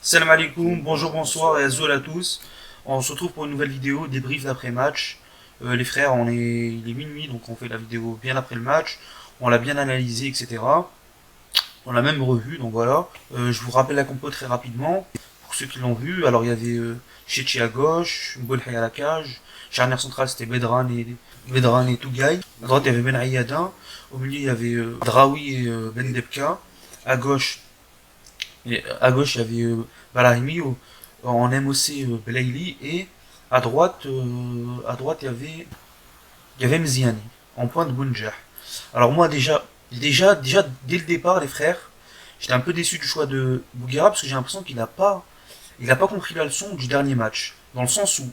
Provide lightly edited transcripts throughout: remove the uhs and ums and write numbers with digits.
Salam alaikum, bonjour, bonsoir et azul à tous. On se retrouve pour une nouvelle vidéo débrief d'après-match. Les frères, il est minuit, donc on fait la vidéo bien après le match. On l'a bien analysé, etc. On l'a même revu, donc voilà. Je vous rappelle la compo très rapidement. Pour ceux qui l'ont vu, alors il y avait Chechi à gauche, Mbolhay à la cage. Charnière centrale, c'était Bedran et Tougaï. À droite, il y avait Ben Ayadin. Au milieu, il y avait Draoui et Ben Debka. À gauche, il y avait Brahimi, en MOC Belaïli, et il y avait Mziani, en pointe de Bounjah. Alors moi déjà, dès le départ, les frères, j'étais un peu déçu du choix de Bouguera parce que j'ai l'impression qu'il a pas compris la leçon du dernier match. Dans le sens où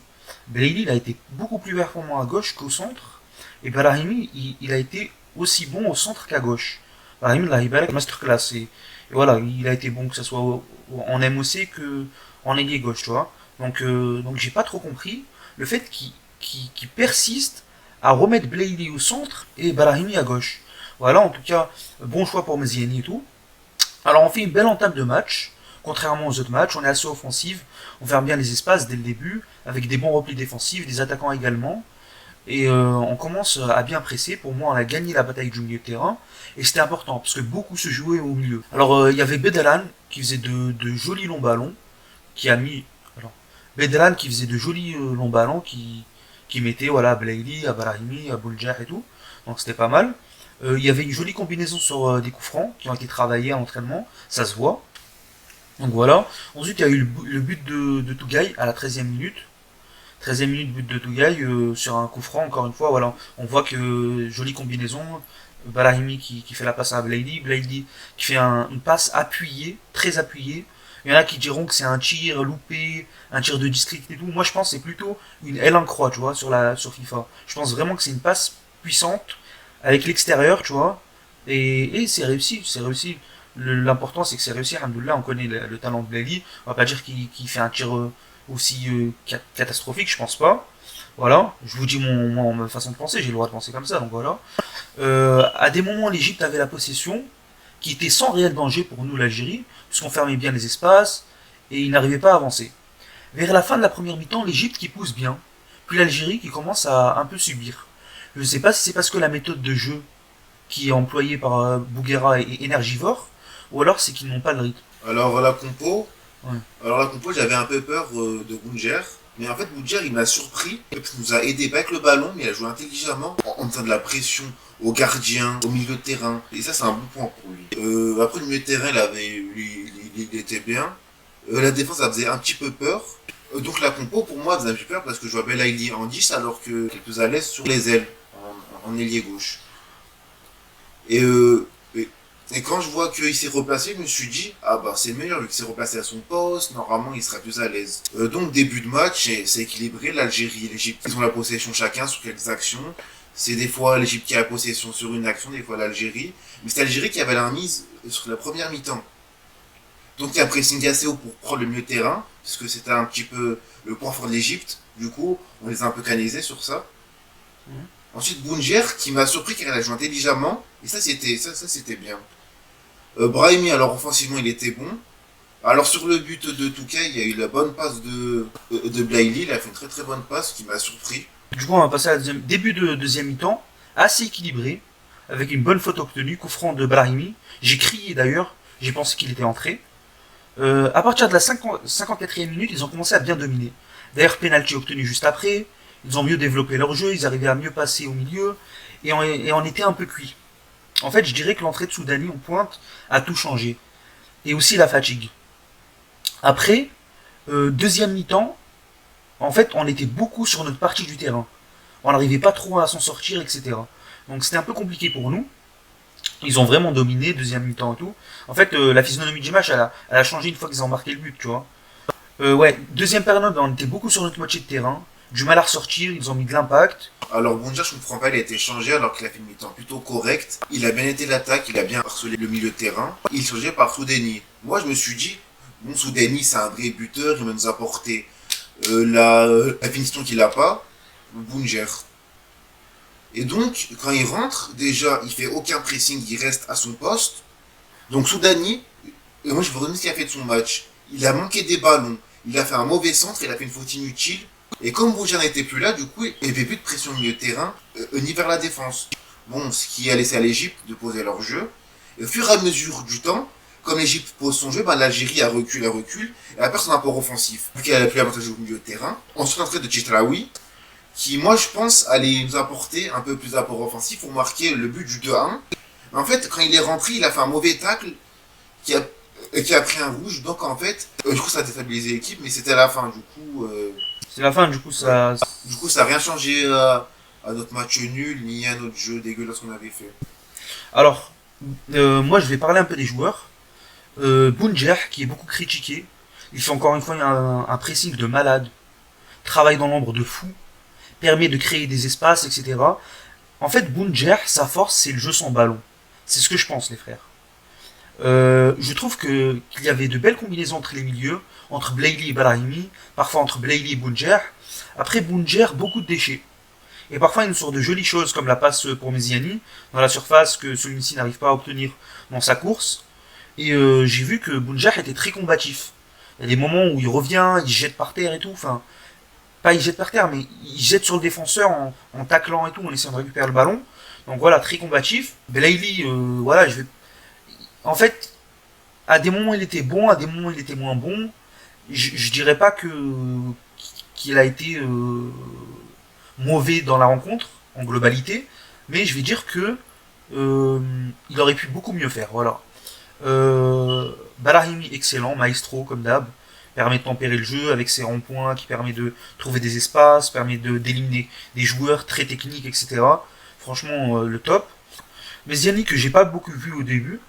Belaïli, il a été beaucoup plus performant à gauche qu'au centre, et Brahimi, il a été aussi bon au centre qu'à gauche. Brahimi, là, il a masterclass, et voilà, il a été bon que ce soit en MOC que en ailier gauche, tu vois. Donc j'ai pas trop compris le fait qu'il persiste à remettre Blayley au centre et Brahimi à gauche. Voilà, en tout cas, bon choix pour Meziani et tout. Alors on fait une belle entame de match. Contrairement aux autres matchs, on est assez offensif, on ferme bien les espaces dès le début, avec des bons replis défensifs, des attaquants également. Et on commence à bien presser. Pour moi, on a gagné la bataille du milieu de terrain. Et c'était important, parce que beaucoup se jouait au milieu. Alors, il y avait Bedelan, qui faisait de jolis longs ballons, qui a mis... Alors, Bedelan, qui faisait de jolis longs ballons, qui mettait, voilà, à Blaili, à Brahimi, à Bouljah et tout. Donc, c'était pas mal. Il y avait une jolie combinaison sur des coups francs, qui ont été travaillés à l'entraînement. Ça se voit. Donc, voilà. Ensuite, il y a eu le but de Tougaï à la 13e minute. 13e minute, but de Tougaï sur un coup franc, encore une fois, voilà. On voit que jolie combinaison. Brahimi qui fait la passe à Blaidi, Blaidi qui fait une passe appuyée, très appuyée. Il y en a qui diront que c'est un tir loupé, un tir de district et tout. Moi, je pense que c'est plutôt une L en croix, tu vois, sur FIFA. Je pense vraiment que c'est une passe puissante avec l'extérieur, tu vois. Et c'est réussi, c'est réussi. L'important, c'est que c'est réussi. Alhamdoulilah, on connaît le talent de Blaidi. On va pas dire qu'il fait un tir aussi catastrophique, je pense pas. Voilà, je vous dis ma façon de penser, j'ai le droit de penser comme ça, donc voilà. À des moments, l'Égypte avait la possession, qui était sans réel danger pour nous, l'Algérie, puisqu'on fermait bien les espaces, et ils n'arrivaient pas à avancer. Vers la fin de la première mi-temps, l'Égypte qui pousse bien, puis l'Algérie qui commence à un peu subir. Je ne sais pas si c'est parce que la méthode de jeu qui est employée par Bouguera est énergivore, ou alors c'est qu'ils n'ont pas le rythme. Alors la compo, Ouais. alors la compo, j'avais un peu peur de Bounjer, mais en fait Bounjer il m'a surpris, il nous a aidé pas avec le ballon, mais il a joué intelligemment en faisant de la pression au gardien, au milieu de terrain, et ça c'est un bon point pour lui. Après le milieu de terrain il était bien, la défense ça faisait un petit peu peur. Donc la compo pour moi faisait un petit peu peur parce que je vois Belaïli en 10 alors que qu'elle est plus à l'aise sur les ailes, en ailier gauche. Et, euh, et, et quand je vois qu'il s'est replacé, je me suis dit, ah bah c'est meilleur, vu qu'il s'est replacé à son poste, normalement il sera plus à l'aise. Donc début de match, c'est équilibré, l'Algérie et l'Égypte, ils ont la possession chacun sur quelques actions. C'est des fois l'Égypte qui a la possession sur une action, des fois l'Algérie. Mais c'est l'Algérie qui avait la mise sur la première mi-temps. Donc il y a un pressing assez haut pour prendre le milieu de terrain, puisque c'était un petit peu le point fort de l'Égypte. Du coup, on les a un peu canalisés sur ça. Mhm. Ensuite, Bounger, qui m'a surpris car elle a joué intelligemment, et ça c'était bien. Brahimi, alors offensivement, il était bon. Alors sur le but de Touquet, il y a eu la bonne passe de Blaili, il a fait une très très bonne passe qui m'a surpris. Du coup, on va passer à la début de deuxième mi-temps, assez équilibré, avec une bonne faute obtenue, coup franc de Brahimi. J'ai crié d'ailleurs, j'ai pensé qu'il était entré. À partir de la 54e minute, ils ont commencé à bien dominer. D'ailleurs, penalty obtenu juste après, ils ont mieux développé leur jeu, ils arrivaient à mieux passer au milieu, et on était un peu cuit. En fait, je dirais que l'entrée de Soudani en pointe a tout changé. Et aussi la fatigue. Après, deuxième mi-temps, en fait, on était beaucoup sur notre partie du terrain. On n'arrivait pas trop à s'en sortir, etc. Donc c'était un peu compliqué pour nous. Ils ont vraiment dominé, deuxième mi-temps et tout. En fait, la physionomie du match, elle a changé une fois qu'ils ont marqué le but, tu vois. Ouais, deuxième période, on était beaucoup sur notre moitié de terrain. Du mal à ressortir, ils ont mis de l'impact. Alors Bounger, je comprends pas, il a été changé alors qu'il a fait une mi-temps plutôt correct. Il a bien été l'attaque, il a bien harcelé le milieu de terrain. Il est changé par Soudeni. Moi je me suis dit, bon Soudeni c'est un vrai buteur, il va nous apporter la finition qu'il a pas. Bounger. Et donc, quand il rentre, déjà, il fait aucun pressing, il reste à son poste. Donc Soudani, et moi je vous redonner ce qu'il a fait de son match. il a manqué des ballons, il a fait un mauvais centre, il a fait une faute inutile. Et comme Boudja n'était plus là, du coup, il n'y avait plus de pression au milieu de terrain, ni vers la défense. Bon, ce qui a laissé à l'Égypte de poser leur jeu. Et au fur et à mesure du temps, comme l'Égypte pose son jeu, ben, l'Algérie a recule, et la personne un apport offensif. Vu qu'elle a plus l'avantage au milieu de terrain. Ensuite, l'entrée de Tchetraoui, qui, moi, je pense, allait nous apporter un peu plus d'apport offensif pour marquer le but du 2-1. Mais en fait, quand il est rentré, il a fait un mauvais tacle qui a pris un rouge. Donc, en fait, du coup, ça a déstabilisé l'équipe, mais c'était à la fin. C'est la fin, du coup, Ouais. ça. Du coup, ça n'a rien changé à notre match nul, ni à notre jeu dégueulasse qu'on avait fait. Alors, moi, je vais parler un peu des joueurs. Bounjer, qui est beaucoup critiqué. Il fait encore une fois un pressing de malade. Travaille dans l'ombre de fou. Permet de créer des espaces, etc. En fait, Bounjer, sa force, c'est le jeu sans ballon. C'est ce que je pense, les frères. Je trouve qu'il y avait de belles combinaisons entre les milieux, entre Blaili et Brahimi, parfois entre Blaili et Bounjer. Après Bounjer, beaucoup de déchets. Et parfois une sorte de jolies choses comme la passe pour Meziani dans la surface que celui-ci n'arrive pas à obtenir dans sa course. Et j'ai vu que Bounjer était très combatif. Il y a des moments où il revient, il jette par terre et tout. Enfin, pas il jette par terre, mais il jette sur le défenseur en taclant et tout, en essayant de récupérer le ballon. Donc voilà, très combatif. Blaili, voilà, en fait, à des moments il était bon, à des moments il était moins bon. Je dirais pas que qu'il a été mauvais dans la rencontre en globalité, mais je vais dire que il aurait pu beaucoup mieux faire. Voilà. Brahimi excellent, maestro comme d'hab, permet de tempérer le jeu avec ses ronds-points, qui permet de trouver des espaces, permet d'éliminer des joueurs très techniques, etc. Franchement, le top. Mais Ziani que j'ai pas beaucoup vu au début.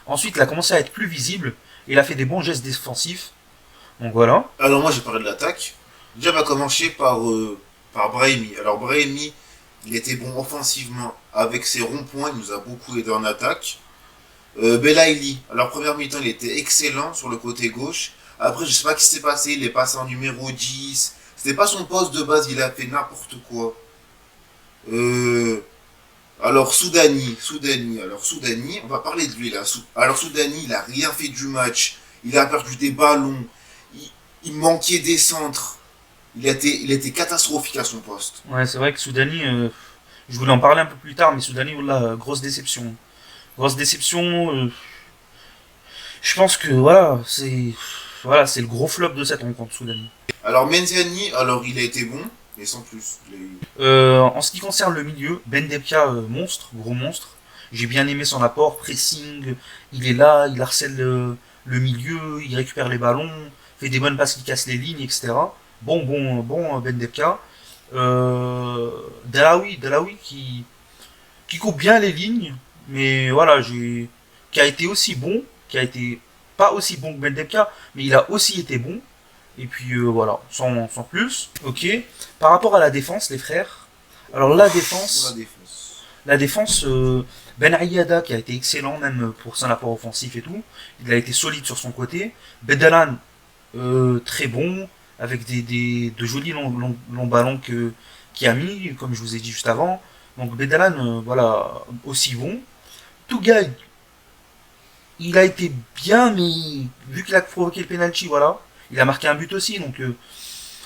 Ensuite, il a commencé à être plus visible. Et il a fait des bons gestes défensifs. Donc voilà. Alors, moi, j'ai parlé de l'attaque. Déjà, on va commencer par Brahimi. Alors, Brahimi, il était bon offensivement avec ses ronds-points, il nous a beaucoup aidé en attaque. Belaïli, alors première mi-temps, il était excellent sur le côté gauche. Après, je sais pas ce qui s'est passé, il est passé en numéro 10. C'était pas son poste de base, il a fait n'importe quoi. Euh, alors Soudani, on va parler de lui là. Alors Soudani, il a rien fait du match. Il a perdu des ballons. Il, il manquait des centres. Il était catastrophique à son poste. Ouais, c'est vrai que Soudani, je voulais en parler un peu plus tard, mais Soudani, voilà, grosse déception. Grosse déception. Je pense que voilà, c'est le gros flop de cette rencontre, Soudani. Alors Menziani, alors il a été bon, mais sans plus. En ce qui concerne le milieu, Ben Depia, monstre, gros monstre. J'ai bien aimé son apport, pressing, il est là, il harcèle le milieu, il récupère les ballons, fait des bonnes passes qui cassent les lignes, etc. Bon, Ben Depia. Delaoui qui coupe bien les lignes, mais voilà, qui a été aussi bon, qui a été pas aussi bon que Ben Depia, mais il a aussi été bon. Et puis voilà, sans plus. Ok. Par rapport à la défense, les frères. Alors la Pour la défense, défense. la défense, Ben Aïada qui a été excellent même pour son apport offensif et tout. Il a été solide sur son côté. Bedalan, très bon, avec de jolis longs ballons qui a mis, comme je vous ai dit juste avant. Donc Bedalan, voilà, aussi bon. Tougaï, il a été bien, mais vu qu'il a provoqué le penalty, voilà, il a marqué un but aussi, donc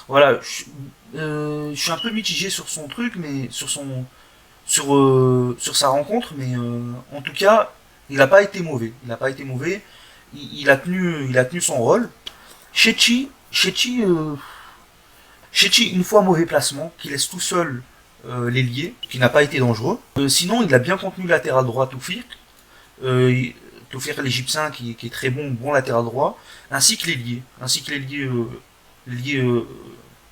voilà, je suis un peu mitigé sur son truc, mais sur sa rencontre, mais en tout cas, il n'a pas été mauvais, il n'a pas été mauvais, il a tenu son rôle. Chechi, une fois mauvais placement, qui laisse tout seul l'ailier, qui n'a pas été dangereux. Sinon, il a bien contenu le latéral droit Toufik. Euh, Toufir l'Égyptien qui est très bon latéral droit, ainsi que l'ailier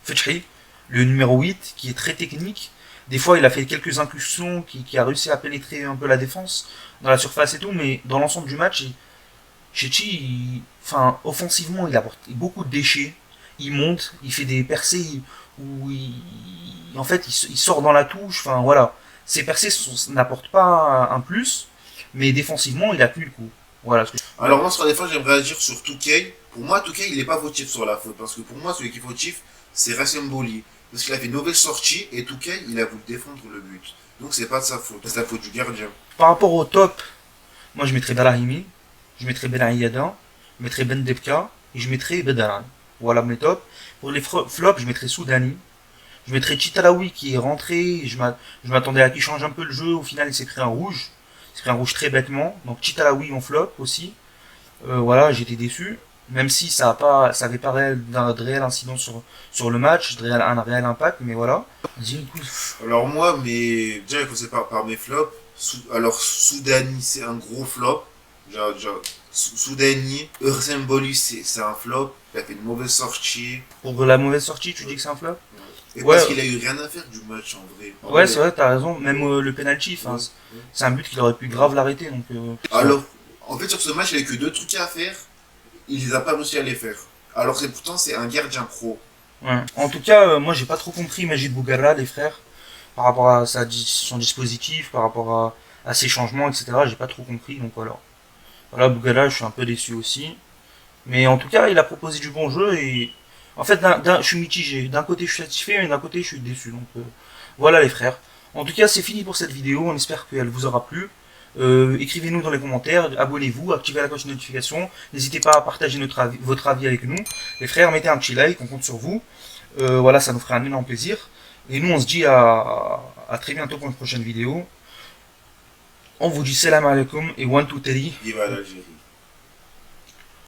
Fethi, le numéro 8, qui est très technique. Des fois, il a fait quelques incursions, qui a réussi à pénétrer un peu la défense dans la surface et tout, mais dans l'ensemble du match, Chechi, enfin, offensivement, il apporte beaucoup de déchets. Il monte, il fait des percées où en fait, il sort dans la touche. Enfin, voilà. Ses percées n'apportent pas un plus, mais défensivement, il a tenu le coup. Voilà. Alors moi sur la défense, j'aimerais agir sur Touquet. Pour moi, Touquet, il n'est pas fautif sur la faute. Parce que pour moi, celui qui est fautif, c'est Rassem Boli. Parce qu'il a fait une mauvaise sortie et Touquet, il a voulu défendre le but. Donc c'est pas de sa faute, c'est la faute du gardien. Par rapport au top, moi je mettrais Brahimi, je mettrais Ben Aïada, je mettrais Ben Debka, et je mettrai Bedalan. Voilà mes tops. Pour les flops, je mettrai Soudani. Je mettrai Chitalaoui qui est rentré. Je m'attendais à qu'il change un peu le jeu. Au final, il s'est pris un rouge. Il s'est pris un rouge très bêtement. Donc Chitalaoui en flop aussi. Voilà, j'étais déçu. Même si ça avait pas de réel incident sur le match, un réel impact, mais voilà. Vas-y, écoute. Alors moi, déjà, il faut commencer par mes flops. Alors, Soudani, c'est un gros flop. Soudani, Bolus, c'est un flop. Il a fait une mauvaise sortie. Pour la mauvaise sortie, tu dis que c'est un flop? Et Ouais, parce qu'il a eu rien à faire du match en vrai. ouais, c'est vrai, t'as raison. Même le penalty, Ouais. c'est un but qu'il aurait pu grave l'arrêter. Donc, Alors, en fait, sur ce match, il avait que deux trucs à faire. Il les a pas réussi à les faire. Alors que pourtant, c'est un gardien pro. ouais. En tout cas, moi, j'ai pas trop compris Majid Bougarra, les frères, par rapport à son dispositif, par rapport à ses changements, etc. J'ai pas trop compris. Donc voilà. Voilà, Bougarra, je suis un peu déçu aussi. Mais en tout cas, il a proposé du bon jeu et en fait, je suis mitigé. D'un côté, je suis satisfait, mais d'un côté, je suis déçu. Donc voilà les frères. En tout cas, c'est fini pour cette vidéo. On espère qu'elle vous aura plu. Écrivez-nous dans les commentaires, abonnez-vous, activez la cloche de notification. N'hésitez pas à partager votre avis avec nous. Les frères, mettez un petit like, on compte sur vous. Voilà, ça nous ferait un énorme plaisir. Et nous, on se dit à très bientôt pour une prochaine vidéo. On vous dit salam alaikum et one two three. Viva l'Algérie.